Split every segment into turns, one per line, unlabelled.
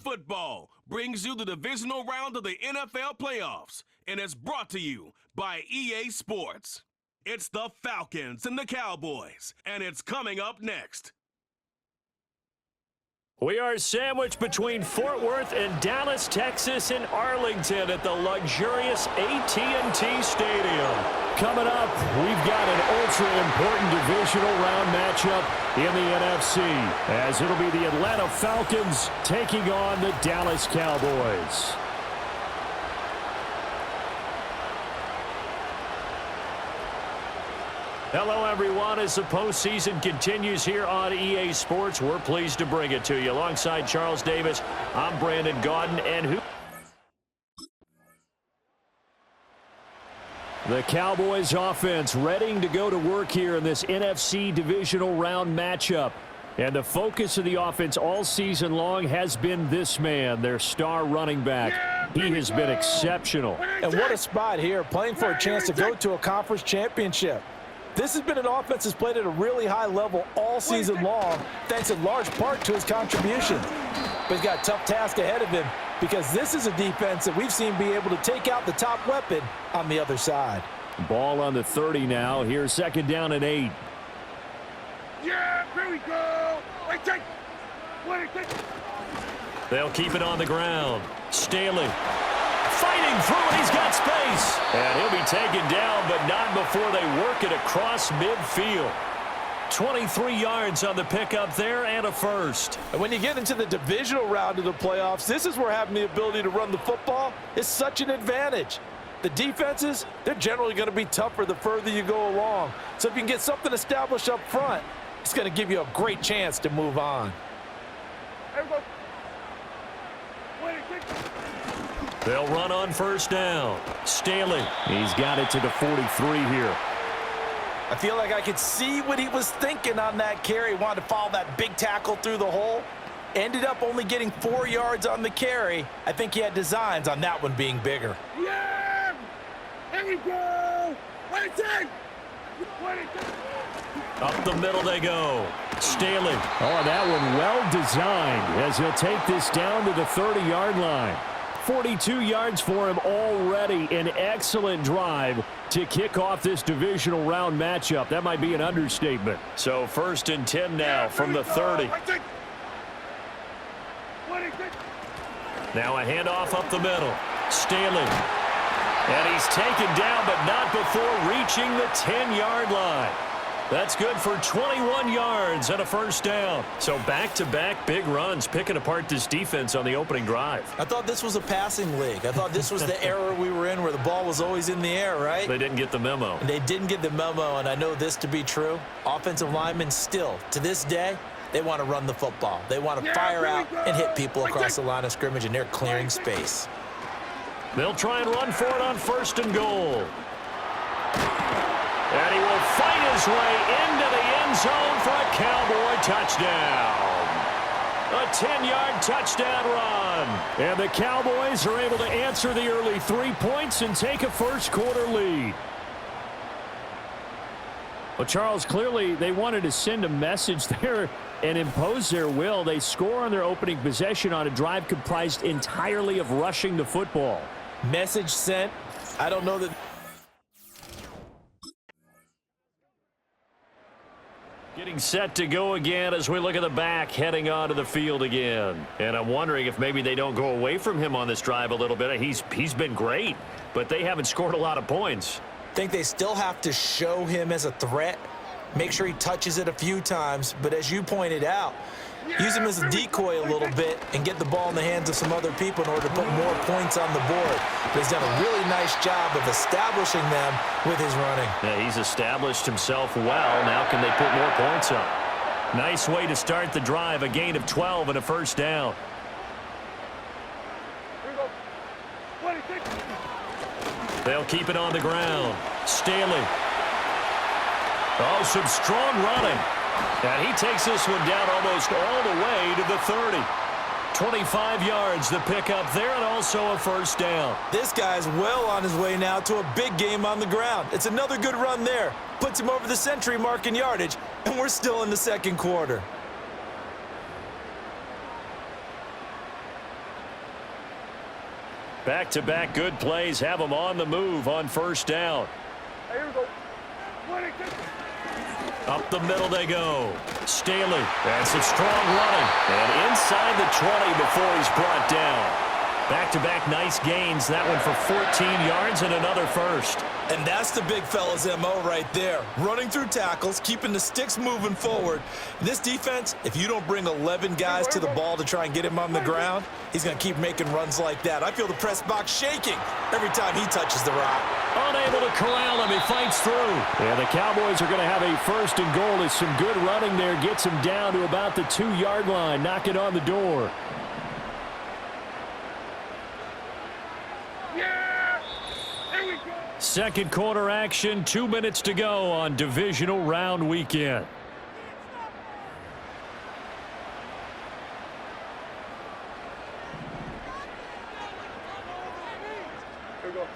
Football brings you the divisional round of the NFL playoffs, and it's brought to you by EA Sports. It's the Falcons and the Cowboys, and it's coming up next.
We are sandwiched between Fort Worth and Dallas, Texas, and Arlington at the luxurious AT&T Stadium. Coming up, we've got an ultra-important divisional round matchup in the NFC, as it'll be the Atlanta Falcons taking on the Dallas Cowboys. Hello, everyone. As the postseason continues here on EA Sports, we're pleased to bring it to you. Alongside Charles Davis, I'm Brandon Gaudin, and the Cowboys offense ready to go to work here in this NFC divisional round matchup. And the focus of the offense all season long has been this man, their star running back. He has been exceptional.
And what a spot here, playing for a chance to go to a conference championship. This has been an offense that's played at a really high level all season long, thanks in large part to his contribution. But he's got a tough task ahead of him because this is a defense that we've seen be able to take out the top weapon on the other side.
Ball on the 30 now. Here's second down and 8.
Yeah, here we go.
They'll keep it on the ground. Staley fighting through it. He's got space. And he'll be taken down, but not before they work it across midfield. 23 yards on the pickup there and a first.
And when you get into the divisional round of the playoffs, this is where having the ability to run the football is such an advantage. The defenses, they're generally going to be tougher the further you go along. So if you can get something established up front, it's going to give you a great chance to move on.
They'll run on first down. Staley, he's got it to the 43 here.
I feel like I could see what he was thinking on that carry. Wanted to follow that big tackle through the hole. Ended up only getting 4 yards on the carry. I think he had designs on that one being bigger.
Yeah! Here we go!
Up the middle they go. Staley. Oh, that one well designed as he'll take this down to the 30-yard line. 42 yards for him already. An excellent drive to kick off this divisional round matchup. That might be an understatement. So first and 10 now from the 30. Now a handoff up the middle. Staley. And he's taken down, but not before reaching the 10-yard line. That's good for 21 yards and a first down. So back-to-back big runs picking apart this defense on the opening drive.
I thought this was a passing league. I thought this was the era we were in where the ball was always in the air, right?
They didn't get the memo.
And they didn't get the memo, and I know this to be true. Offensive linemen still, to this day, they want to run the football. They want to fire out and hit people across the line of scrimmage, and they're clearing space.
They'll try and run for it on first and goal. And he will fight his way into the end zone for a Cowboy touchdown. A 10-yard touchdown run. And the Cowboys are able to answer the early 3 points and take a first-quarter lead. Well, Charles, clearly they wanted to send a message there and impose their will. They score on their opening possession on a drive comprised entirely of rushing the football.
Message sent. I don't know that.
Getting set to go again as we look at the back heading onto the field again. And I'm wondering if maybe they don't go away from him on this drive a little bit. He's been great, but they haven't scored a lot of points.
I think they still have to show him as a threat. Make sure he touches it a few times. But as you pointed out, use him as a decoy a little bit and get the ball in the hands of some other people in order to put more points on the board. But he's done a really nice job of establishing them with his running.
Yeah, he's established himself well. Now can they put more points up? Nice way to start the drive. A gain of 12 and a first down. They'll keep it on the ground. Staley. Oh, some strong running. And he takes this one down almost all the way to the 30. 25 yards the pickup there, and also a first down.
This guy's well on his way now to a big game on the ground. It's another good run there. Puts him over the century mark in yardage, and we're still in the second quarter.
Back-to-back good plays have them on the move on first down.
Here we go.
Up the middle they go. Staley. That's some strong running. And inside the 20 before he's brought down. Back-to-back nice gains. That one for 14 yards and another first.
And that's the big fella's MO right there. Running through tackles, keeping the sticks moving forward. This defense, if you don't bring 11 guys to the ball to try and get him on the ground, he's going to keep making runs like that. I feel the press box shaking every time he touches the rock.
Unable to corral him. He fights through. And the Cowboys are going to have a first and goal as some good running there gets him down to about the 2-yard line, knocking on the door. Second quarter action, 2 minutes to go on divisional round weekend.
Here we go.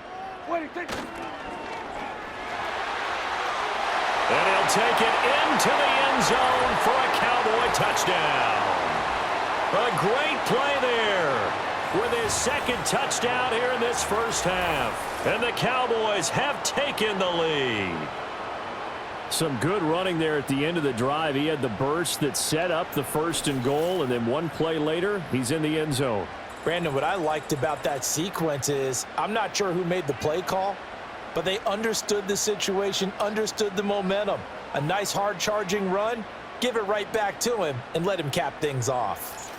And he'll take it into the end zone for a Cowboy touchdown. A great play there with his second touchdown here in this first half. And the Cowboys have taken the lead. Some good running there at the end of the drive. He had the burst that set up the first and goal, and then one play later, he's in the end zone.
Brandon, what I liked about that sequence is I'm not sure who made the play call, but they understood the situation, understood the momentum. A nice hard-charging run, give it right back to him, and let him cap things off.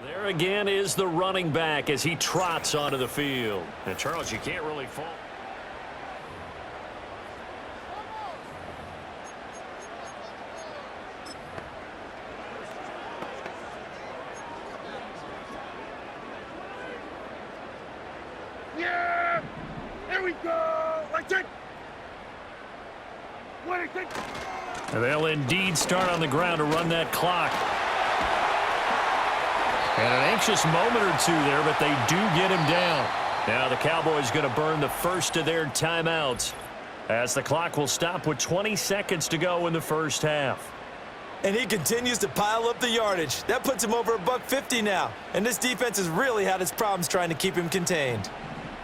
There again is the running back as he trots onto the field. And, Charles, you can't really fault.
Yeah! Here we go! Right there!
And they'll indeed start on the ground to run that clock. And an anxious moment or two there, but they do get him down. Now the Cowboys going to burn the first of their timeouts as the clock will stop with 20 seconds to go in the first half.
And he continues to pile up the yardage. That puts him over $150 now. And this defense has really had its problems trying to keep him contained.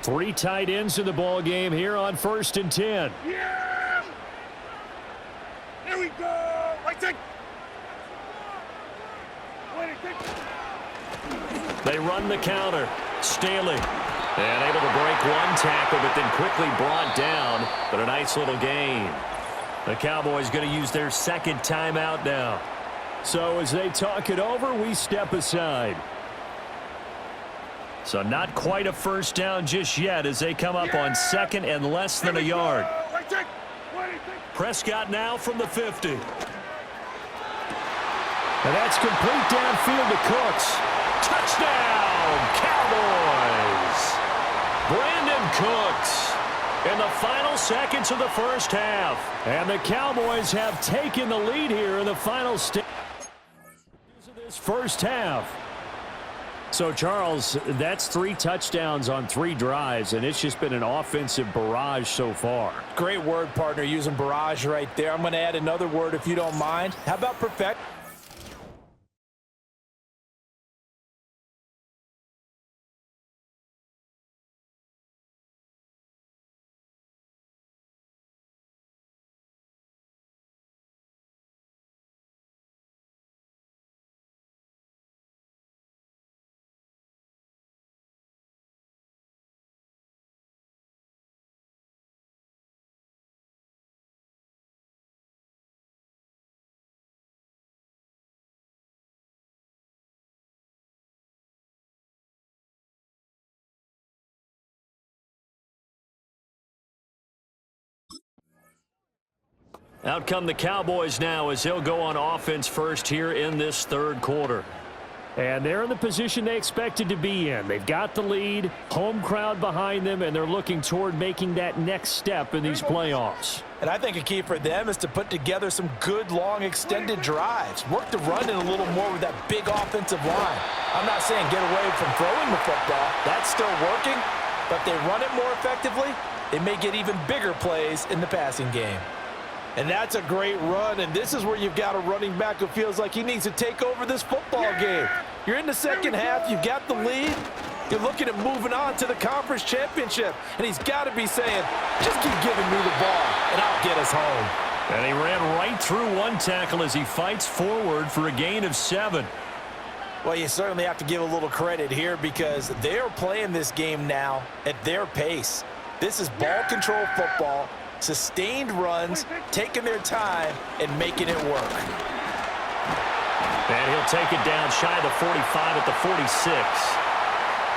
3 tight ends in the ball game here on 1st and 10.
Yeah! Here we go! Right there!
They run the counter. Staley. And able to break one tackle, but then quickly brought down. But a nice little gain. The Cowboys going to use their second timeout now. So as they talk it over, we step aside. So not quite a first down just yet as they come up on second and less than a yard. Prescott now from the 50. And that's complete downfield to Cooks. Touchdown, Cowboys! Brandon Cooks in the final seconds of the first half. And the Cowboys have taken the lead here in the final stages of this first half. So, Charles, that's 3 touchdowns on 3 drives, and it's just been an offensive barrage so far.
Great word, partner, using barrage right there. I'm going to add another word if you don't mind. How about perfect?
Out come the Cowboys now as they'll go on offense first here in this third quarter. And they're in the position they expected to be in. They've got the lead, home crowd behind them, and they're looking toward making that next step in these playoffs.
And I think a key for them is to put together some good, long, extended drives. Work the run in a little more with that big offensive line. I'm not saying get away from throwing the football. That's still working. But if they run it more effectively, they may get even bigger plays in the passing game. And that's a great run, and this is where you've got a running back who feels like he needs to take over this football game. You're in the second half, you've got the lead, you're looking at moving on to the conference championship, and he's got to be saying, just keep giving me the ball, and I'll get us home.
And he ran right through one tackle as he fights forward for a gain of 7.
Well, you certainly have to give a little credit here because they're playing this game now at their pace. This is ball control football, sustained runs, taking their time, and making it work.
And he'll take it down shy of the 45 at the 46.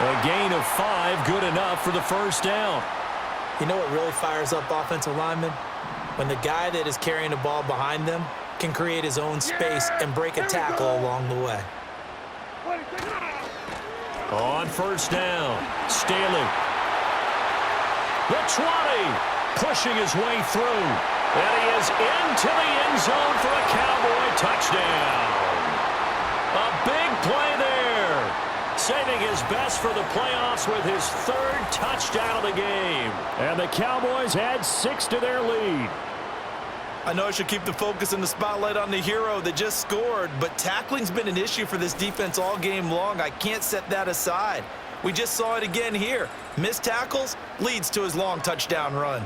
A gain of 5, good enough for the first down.
You know what really fires up offensive linemen? When the guy that is carrying the ball behind them can create his own space and break a tackle along the way.
On first down, Staley. The 20, pushing his way through. And he is into the end zone for a Cowboy touchdown. A big play there. Saving his best for the playoffs with his 3rd touchdown of the game. And the Cowboys add 6 to their lead.
I know I should keep the focus and the spotlight on the hero that just scored, but tackling's been an issue for this defense all game long. I can't set that aside. We just saw it again here. Missed tackles leads to his long touchdown run.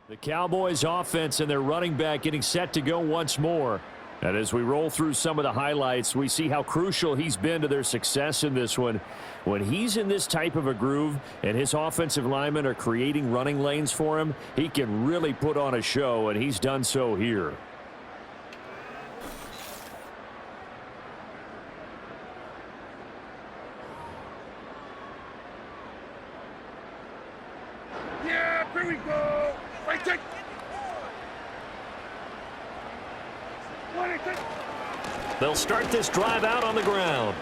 The Cowboys offense and their running back getting set to go once more. And as we roll through some of the highlights, we see how crucial he's been to their success in this one. When he's in this type of a groove and his offensive linemen are creating running lanes for him, he can really put on a show, and he's done so here.
Yeah, here we go. Right take.
They'll start this drive out on the ground.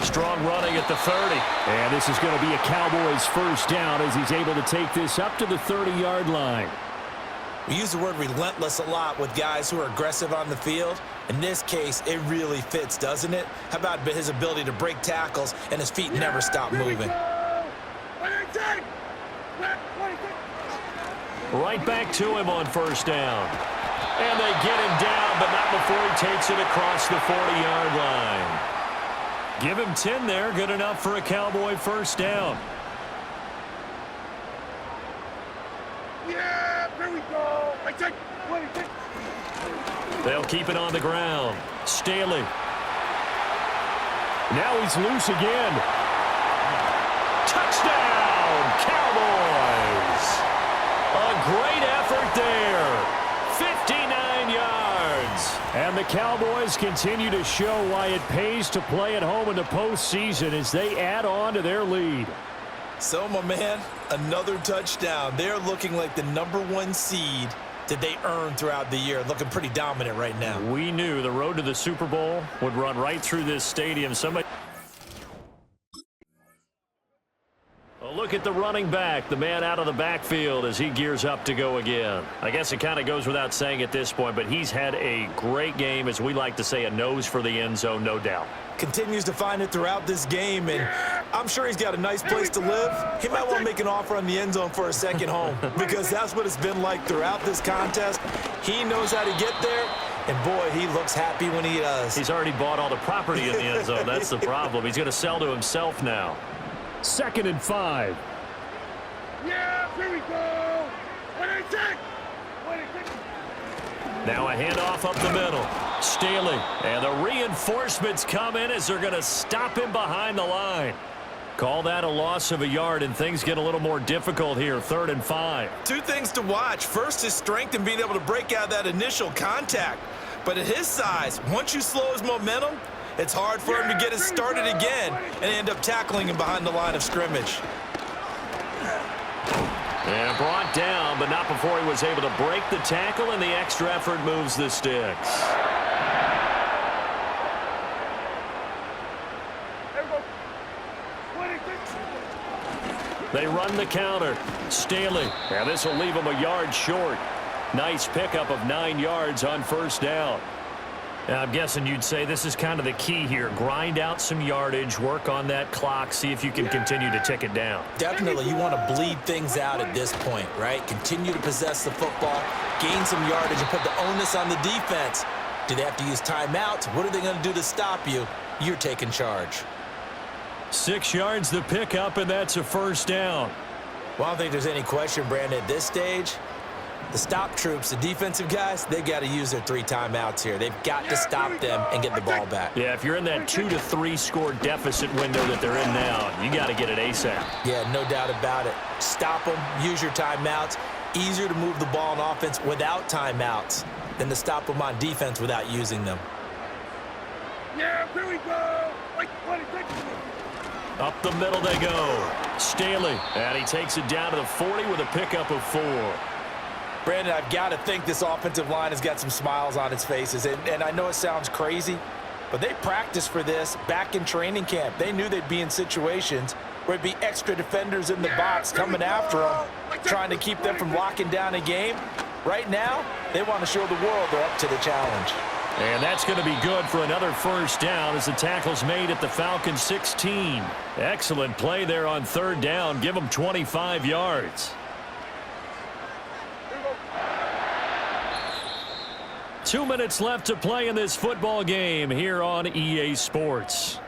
Strong running at the 30. And this is going to be a Cowboys first down as he's able to take this up to the 30-yard line.
We use the word relentless a lot with guys who are aggressive on the field. In this case, it really fits, doesn't it? How about his ability to break tackles and his feet never stop moving?
Right back to him on first down. And they get him down, but not before he takes it across the 40-yard line. Give him 10 there, good enough for a Cowboy first down.
Yeah, here we go. Right take.
They'll keep it on the ground. Staley. Now he's loose again. Touchdown, Cowboys! A great effort there. 59 yards. And the Cowboys continue to show why it pays to play at home in the postseason as they add on to their lead.
So, my man, another touchdown. They're looking like the #1 seed that they earned throughout the year. Looking pretty dominant right now.
We knew the road to the Super Bowl would run right through this stadium. Look at the running back, the man out of the backfield as he gears up to go again. I guess it kind of goes without saying at this point, but he's had a great game, as we like to say, a nose for the end zone, no doubt.
Continues to find it throughout this game, and I'm sure he's got a nice place to live. He might want to make an offer on the end zone for a second home because that's what it's been like throughout this contest. He knows how to get there, and boy, he looks happy when he does.
He's already bought all the property in the end zone. That's the problem. He's going to sell to himself now. 2nd and 5.
Yeah, here we go.
Now a handoff up the middle. Staley. And the reinforcements come in as they're going to stop him behind the line. Call that a loss of a yard, and things get a little more difficult here. 3rd and 5.
Two things to watch. First, his strength in being able to break out that initial contact. But at his size, once you slow his momentum, it's hard for him to get it started again and end up tackling him behind the line of scrimmage.
And brought down, but not before he was able to break the tackle, and the extra effort moves the sticks. They run the counter. Staley. And this will leave him a yard short. Nice pickup of 9 yards on first down.
Now, I'm guessing you'd say this is kind of the key here. Grind out some yardage, work on that clock, see if you can continue to tick it down.
Definitely, you want to bleed things out at this point, right? Continue to possess the football, gain some yardage, and put the onus on the defense. Do they have to use timeouts? What are they going to do to stop you? You're taking charge.
6 yards the pickup, and that's a first down.
Well, I don't think there's any question, Brandon, at this stage. The stop troops, the defensive guys, they got to use their 3 timeouts here. They've got to stop them and get the ball back.
Yeah, if you're in that 2 to 3 score deficit window that they're in now, you got to get it ASAP.
Yeah, no doubt about it. Stop them, use your timeouts. Easier to move the ball on offense without timeouts than to stop them on defense without using them.
Yeah, here we go. Like 26.
Up the middle they go. Staley, and he takes it down to the 40 with a pickup of 4.
Brandon, I've got to think this offensive line has got some smiles on its faces. And I know it sounds crazy, but they practiced for this back in training camp. They knew they'd be in situations where it'd be extra defenders in the box coming after them, trying to keep them from locking down a game. Right now, they want to show the world they're up to the challenge.
And that's going to be good for another first down as the tackle's made at the Falcons 16. Excellent play there on third down. Give them 25 yards. 2 minutes left to play in this football game here on EA Sports.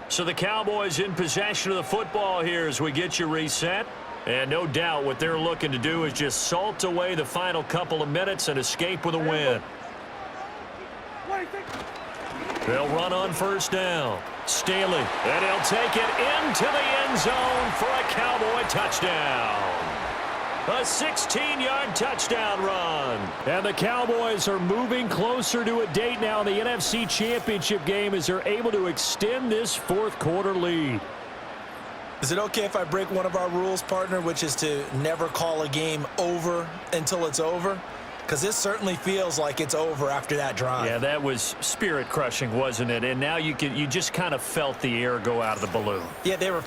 So the Cowboys in possession of the football here as we get you reset. And no doubt what they're looking to do is just salt away the final couple of minutes and escape with a win. They'll run on first down. Staley, and he'll take it into the end zone for a Cowboy touchdown. A 16-yard touchdown run. And the Cowboys are moving closer to a date now in the NFC Championship game as they're able to extend this fourth quarter lead.
Is it okay if I break one of our rules, partner, which is to never call a game over until it's over? Because this certainly feels like it's over after that drive.
Yeah, that was spirit-crushing, wasn't it? And now you just kind of felt the air go out of the balloon.
Yeah, they were.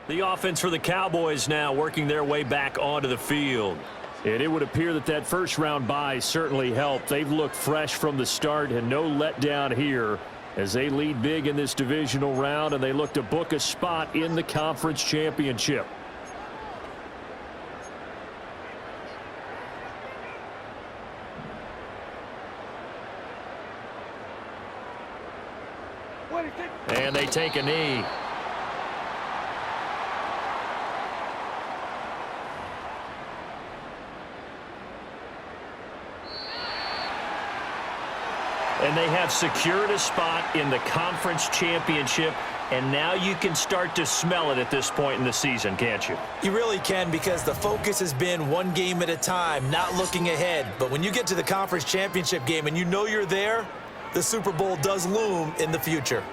The offense for the Cowboys now working their way back onto the field. And it would appear that first-round bye certainly helped. They've looked fresh from the start and no letdown here as they lead big in this divisional round, and they look to book a spot in the conference championship. And they take a knee. And they have secured a spot in the conference championship, and now you can start to smell it at this point in the season, can't you?
You really can, because the focus has been one game at a time, not looking ahead. But when you get to the conference championship game and you know you're there, the Super Bowl does loom in the future.